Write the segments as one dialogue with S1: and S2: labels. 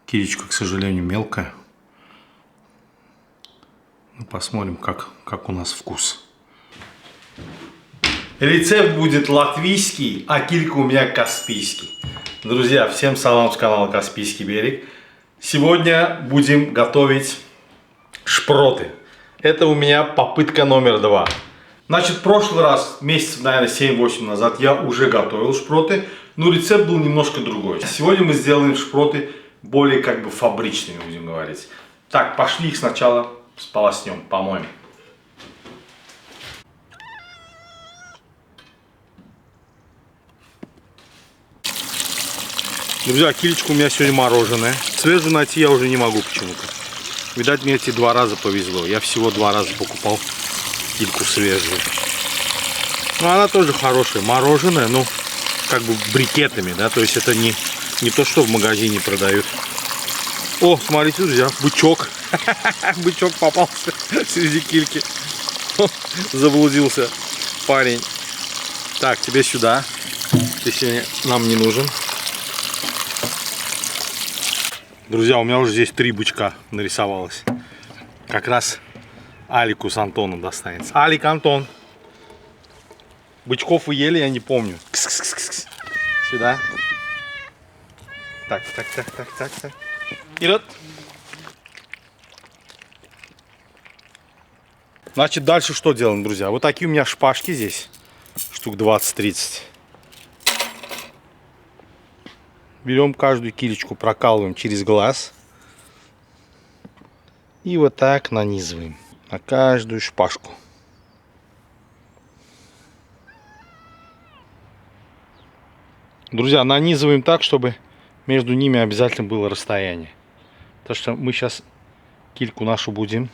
S1: Килечка, к сожалению, мелкая. Ну, посмотрим, как у нас вкус. Рецепт будет латвийский, а килька у меня каспийский. Друзья, всем салам с канала Каспийский берег. Сегодня будем готовить шпроты. Это у меня попытка номер 2. Значит, в прошлый раз, месяцев, наверное, 7-8 назад, я уже готовил шпроты, но рецепт был немножко другой. Сегодня мы сделаем шпроты более как бы фабричными, будем говорить. Так, пошли их сначала сполоснем, помоем. Друзья, килечка у меня сегодня мороженое. Свежую найти я уже не могу почему-то. Видать, мне эти 2 раза повезло. Я всего 2 раза покупал кильку свежую. Но она тоже хорошая. Мороженое, ну, как бы брикетами, да. То есть это не то, что в магазине продают. О, смотрите, друзья, бычок. Бычок попался среди кильки. Заблудился парень. Так, тебе сюда. Ты сегодня нам не нужен. Друзья, у меня уже здесь 3 бычка нарисовалось. Как раз Алику с Антоном достанется. Алик, Антон. Бычков вы ели, я не помню. Кс-кс-кс-кс. Сюда. Так. Вперед. Значит, дальше что делаем, друзья? Вот такие у меня шпажки здесь. Штук 20-30. Берем каждую килечку, прокалываем через глаз. И вот так нанизываем на каждую шпажку. Друзья, нанизываем так, чтобы между ними обязательно было расстояние. Потому что мы сейчас кильку нашу будем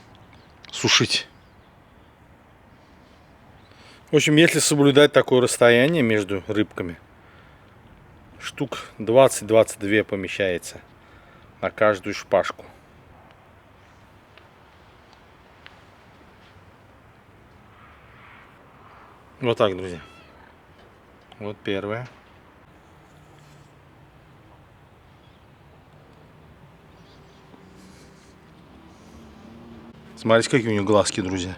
S1: сушить. В общем, если соблюдать такое расстояние между рыбками, штук 20-22 помещается на каждую шпажку. Вот так, друзья. Вот первая. Смотрите, какие у нее глазки, друзья.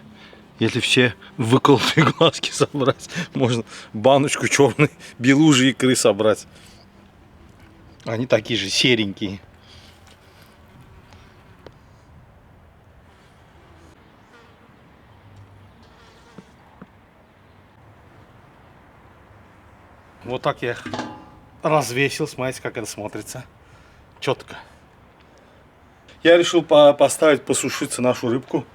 S1: Если все выколотые глазки собрать, можно баночку черной белужьей икры собрать. Они такие же серенькие. Вот так я их развесил. Смотрите, как это смотрится. Четко. Я решил поставить посушиться нашу рыбку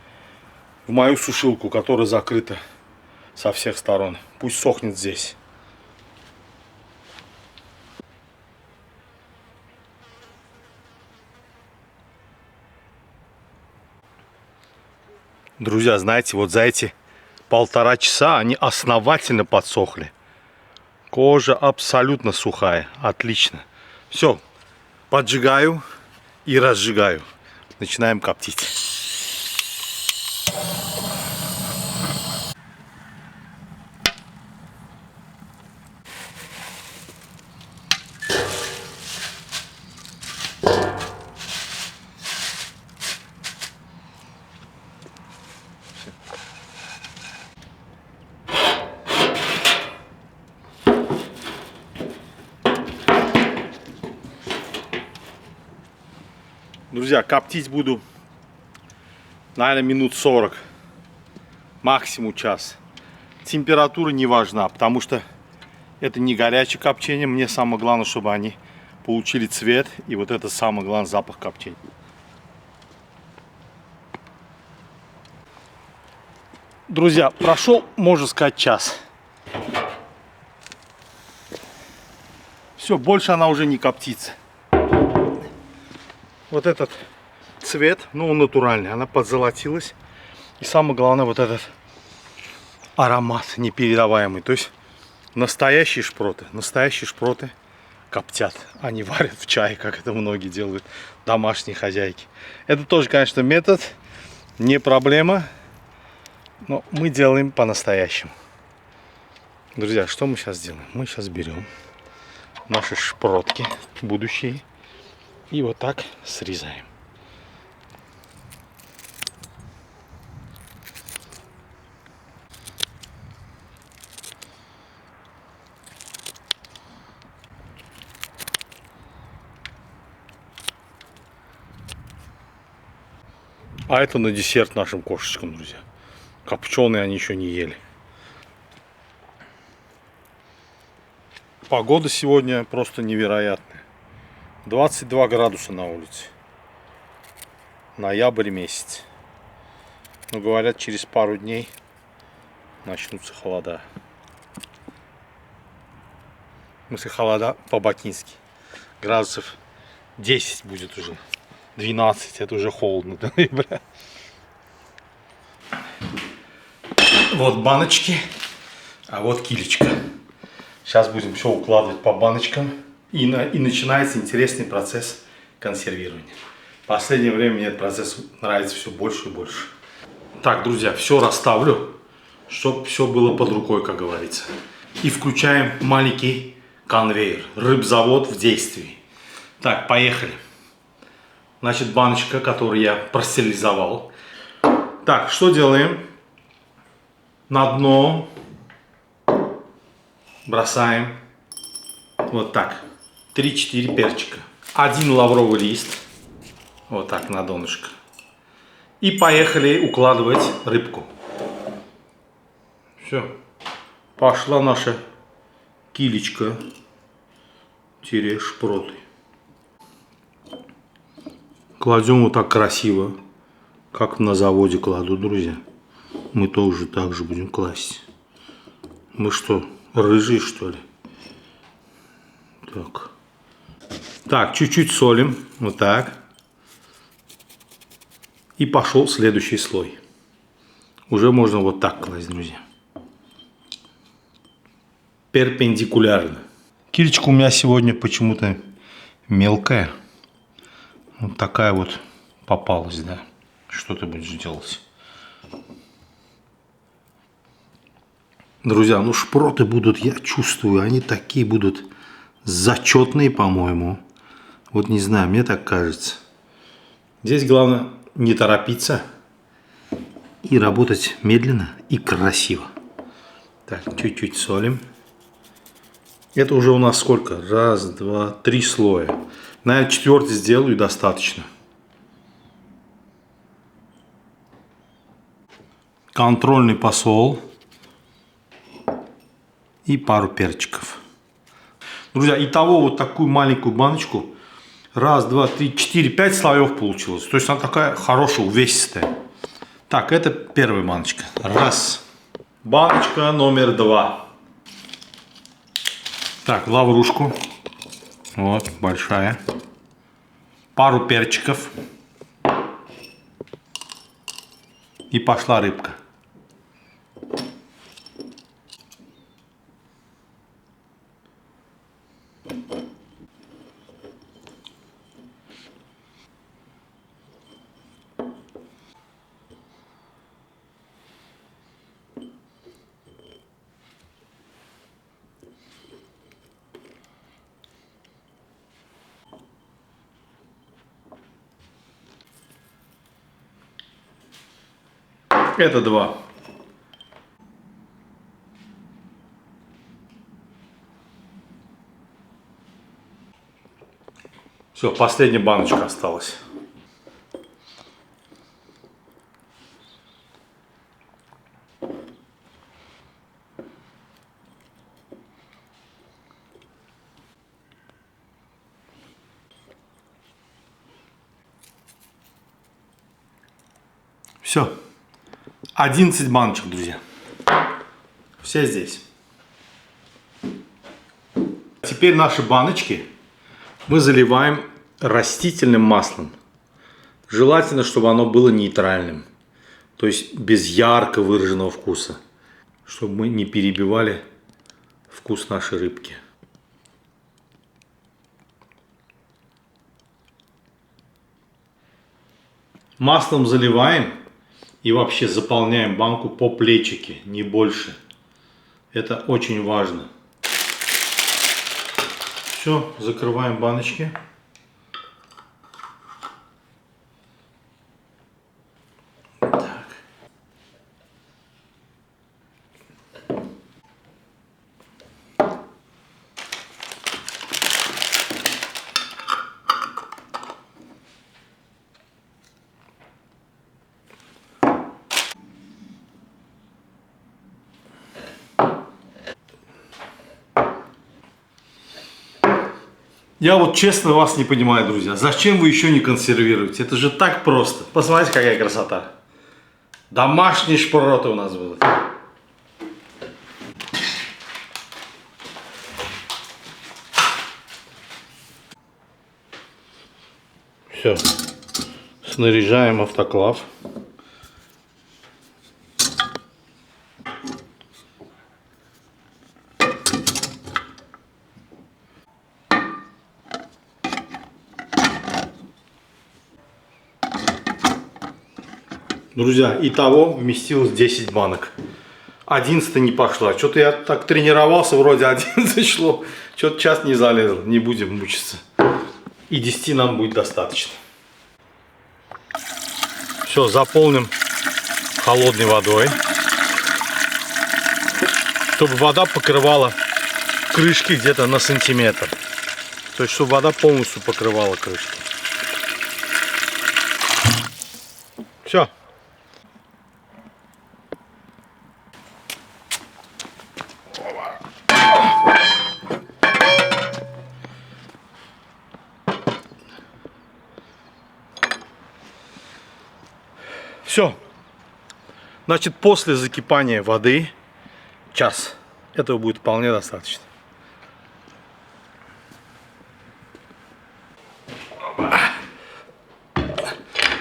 S1: в мою сушилку, которая закрыта со всех сторон. Пусть сохнет здесь. Друзья, знаете, вот за эти 1,5 часа они основательно подсохли. Кожа абсолютно сухая. Отлично. Все. Поджигаю и разжигаю. Начинаем коптить. Друзья, коптить буду, наверное, минут 40, максимум час. Температура не важна, потому что это не горячее копчение. Мне самое главное, чтобы они получили цвет. И вот это самый главный запах копчения. Друзья, прошел, можно сказать, час. Все, больше она уже не коптится. Вот этот цвет, ну, он натуральный, она подзолотилась. И самое главное, вот этот аромат непередаваемый. То есть настоящие шпроты коптят, а не варят в чае, как это многие делают, домашние хозяйки. Это тоже, конечно, метод, не проблема, но мы делаем по-настоящему. Друзья, что мы сейчас делаем? Мы сейчас берем наши шпротки будущие И вот так срезаем. А это на десерт нашим кошечкам, друзья. Копченые они еще не ели. Погода сегодня просто невероятная. 22 градуса на улице. Ноябрь месяц. Но говорят, через пару дней начнутся холода. В смысле, холода по-бакински. Градусов 10 будет уже. 12, это уже холодно до ноября. Вот баночки, а вот килечка. Сейчас будем все укладывать по баночкам. И начинается интересный процесс консервирования. В последнее время мне этот процесс нравится все больше и больше. Так, друзья, все расставлю, чтобы все было под рукой, как говорится. И включаем маленький конвейер. Рыбзавод в действии. Так, поехали. Значит, баночка, которую я простерилизовал. Так, что делаем? На дно бросаем вот так 3-4 перчика. 1 лавровый лист. Вот так на донышко. И поехали укладывать рыбку. Все. Пошла наша килечка. Шпроты. Кладем вот так красиво, как на заводе кладут, друзья. Мы тоже так же будем класть. Мы что, рыжие, что ли? Так. Так, чуть-чуть солим. Вот так. И пошел следующий слой. Уже можно вот так класть, друзья. Перпендикулярно. Килечка у меня сегодня почему-то мелкая. Вот такая вот попалась, да. Что ты будешь делать? Друзья, ну шпроты будут, я чувствую, они такие будут зачетные, по-моему. Вот не знаю, мне так кажется. Здесь главное не торопиться и работать медленно и красиво. Так, чуть-чуть солим. Это уже у нас сколько? 1, 2, 3 слоя. Наверное, 4-й сделаю и достаточно. Контрольный посол. И пару перчиков. Друзья, итого вот такую маленькую баночку. 1, 2, 3, 4, 5 слоев получилось. То есть она такая хорошая, увесистая. Так, это первая баночка. Раз. Баночка номер 2. Так, лаврушку. Вот, большая. Пару перчиков. И пошла рыбка. Это 2. Все, последняя баночка осталась. Все. 11 баночек, друзья. Все здесь. Теперь наши баночки мы заливаем растительным маслом. Желательно, чтобы оно было нейтральным. То есть без ярко выраженного вкуса. Чтобы мы не перебивали вкус нашей рыбки. Маслом заливаем и вообще заполняем банку по плечике, не больше. Это очень важно. Все, закрываем баночки. Я вот честно вас не понимаю, друзья. Зачем вы еще не консервируете? Это же так просто. Посмотрите, какая красота. Домашние шпроты у нас будут. Все. Снаряжаем автоклав. Друзья, итого вместилось 10 банок. 11 не пошла. Что-то я так тренировался, вроде 11 шло. Что-то час не залезл. Не будем мучиться. И 10 нам будет достаточно. Все, заполним холодной водой. Чтобы вода покрывала крышки где-то на сантиметр. То есть, чтобы вода полностью покрывала крышки. Все. Все. Значит, после закипания воды час. Этого будет вполне достаточно.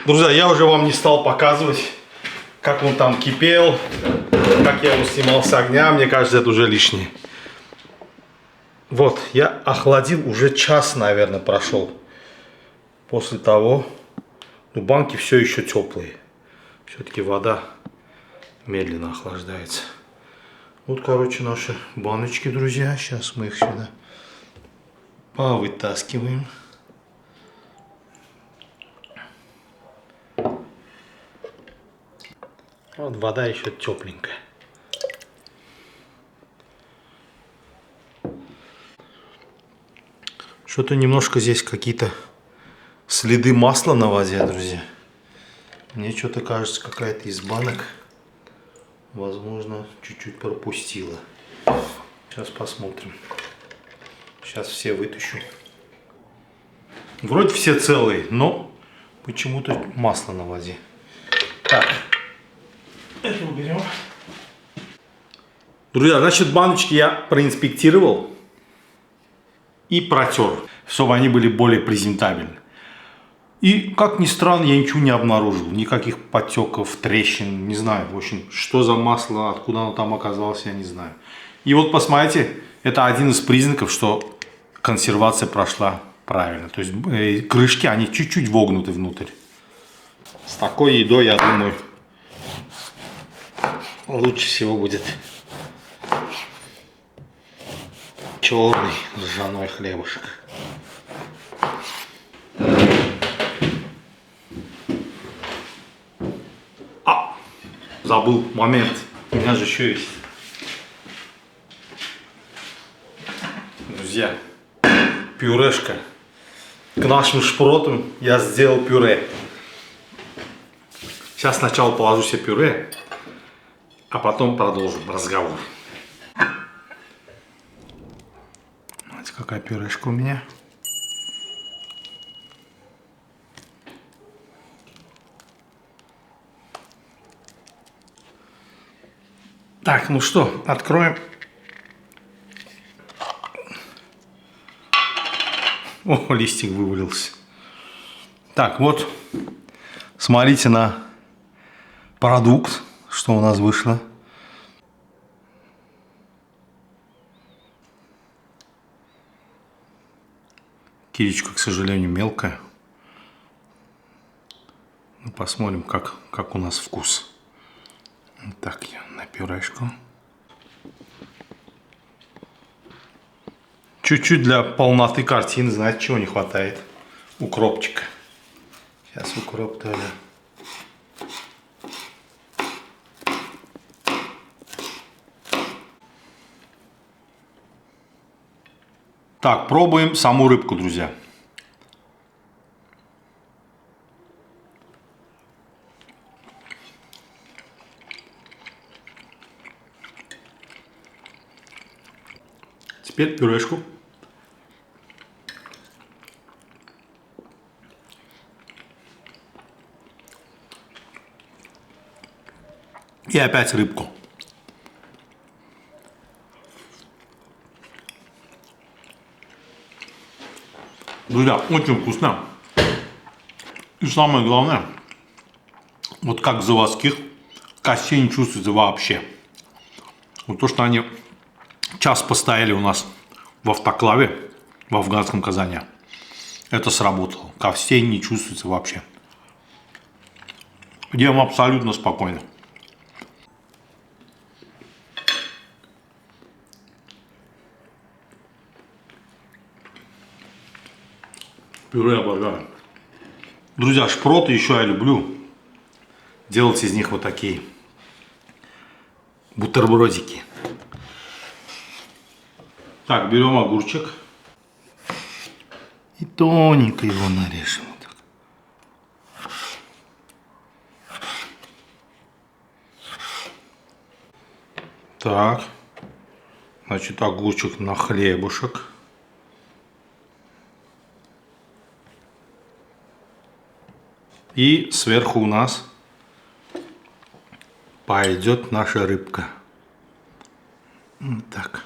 S1: Друзья, я уже вам не стал показывать, как он там кипел, как я его снимал с огня. Мне кажется, это уже лишнее. Вот, я охладил, уже час, наверное, прошел. После того, ну, банки все еще теплые. Все-таки вода медленно охлаждается. Вот, короче, наши баночки, друзья. Сейчас мы их сюда повытаскиваем. Вот вода еще тепленькая. Что-то немножко здесь какие-то следы масла на воде, друзья. Мне что-то кажется, какая-то из банок, возможно, чуть-чуть пропустила. Сейчас посмотрим. Сейчас все вытащу. Вроде все целые, но почему-то масло на воде. Так, это уберем. Друзья, значит, баночки я проинспектировал и протер, чтобы они были более презентабельны. И, как ни странно, я ничего не обнаружил. Никаких потеков, трещин, не знаю. В общем, что за масло, откуда оно там оказалось, я не знаю. И вот посмотрите, это один из признаков, что консервация прошла правильно. То есть крышки, они чуть-чуть вогнуты внутрь. С такой едой, я думаю, лучше всего будет черный ржаной хлебушек. Забыл момент. У меня же еще есть. Друзья, пюрешка. К нашим шпротам я сделал пюре. Сейчас сначала положу себе пюре, а потом продолжим разговор. Смотрите, какая пюрешка у меня. Так, ну что, откроем. О, листик вывалился. Так, вот, смотрите на продукт, что у нас вышло. Киричка, к сожалению, мелкая. Ну, посмотрим, как у нас вкус. Так, я на пюрешку. Чуть-чуть для полноты картины, знаете, чего не хватает? Укропчика. Сейчас укроп тоже. Так, пробуем саму рыбку, друзья. Теперь пюрешку. И опять рыбку. Друзья, очень вкусно. И самое главное, вот как в заводских, костей не чувствуется вообще. Вот то, что они час постояли у нас в автоклаве, в афганском казане, это сработало. Костей не чувствуется вообще. Ем абсолютно спокойно. Пюре обожаю. Друзья, шпроты еще я люблю делать из них вот такие бутербродики. Так, берем огурчик и тоненько его нарежем. Так, значит, огурчик на хлебушек. И сверху у нас пойдет наша рыбка. Вот так.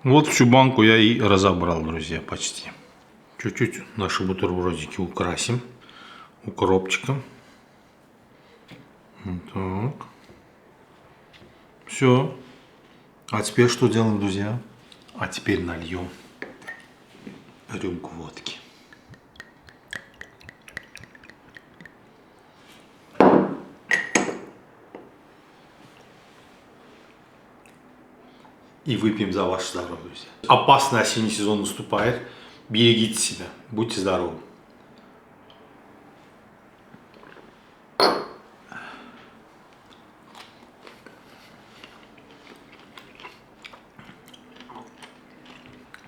S1: Вот всю банку я и разобрал, друзья, почти. Чуть-чуть наши бутербродики украсим укропчиком. Вот так. Все. А теперь что делаем, друзья? А теперь нальем рюмку водки. И выпьем за ваше здоровье, друзья. Опасный осенний сезон наступает. Берегите себя. Будьте здоровы.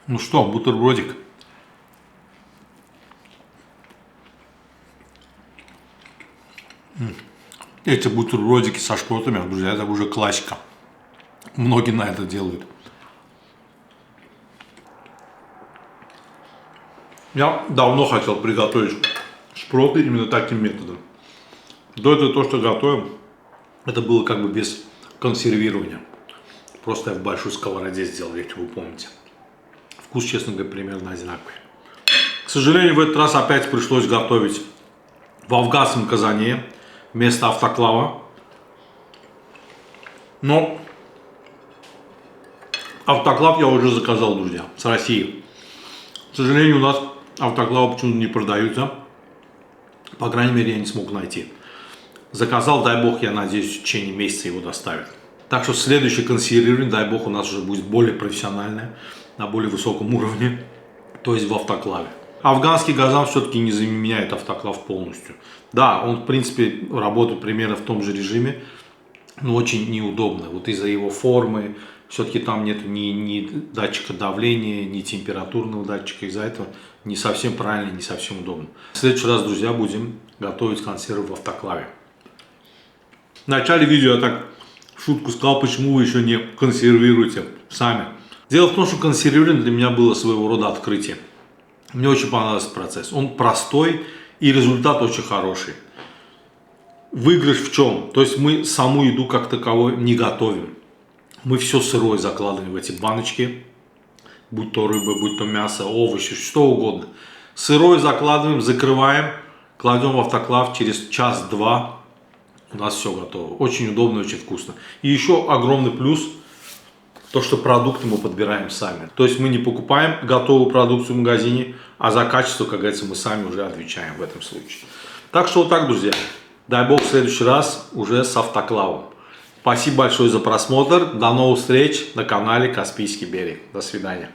S1: Ну что, бутербродик. Эти бутербродики со шпротами, друзья, это уже классика. Многие на это делают. Я давно хотел приготовить шпроты именно таким методом. До этого то, что готовим, это было как бы без консервирования. Просто я в большой сковороде сделал, если вы помните. Вкус, честно говоря, примерно одинаковый. К сожалению, в этот раз опять пришлось готовить в афганском казане вместо автоклава. Но автоклав я уже заказал, друзья, с России. К сожалению, у нас автоклавы почему-то не продаются. По крайней мере, я не смог найти. Заказал, дай бог, я надеюсь, в течение месяца его доставят. Так что следующее консервирование, дай бог, у нас уже будет более профессиональное, на более высоком уровне, то есть в автоклаве. Афганский газан все-таки не заменяет автоклав полностью. Да, он в принципе работает примерно в том же режиме, но очень неудобно. Вот из-за его формы, все-таки там нет ни датчика давления, ни температурного датчика, из-за этого не совсем правильно, не совсем удобно. В следующий раз, друзья, будем готовить консервы в автоклаве. В начале видео я так в шутку сказал, почему вы еще не консервируете сами. Дело в том, что консервирование для меня было своего рода открытие. Мне очень понравился процесс. Он простой и результат очень хороший. Выигрыш в чем? То есть мы саму еду как таковой не готовим. Мы все сырое закладываем в эти баночки. Будь то рыба, будь то мясо, овощи, что угодно. Сырое закладываем, закрываем, кладем в автоклав, через час-два у нас все готово. Очень удобно, очень вкусно. И еще огромный плюс, то что продукты мы подбираем сами. То есть мы не покупаем готовую продукцию в магазине, а за качество, как говорится, мы сами уже отвечаем в этом случае. Так что вот так, друзья. Дай бог в следующий раз уже с автоклавом. Спасибо большое за просмотр. До новых встреч на канале Каспийский берег. До свидания.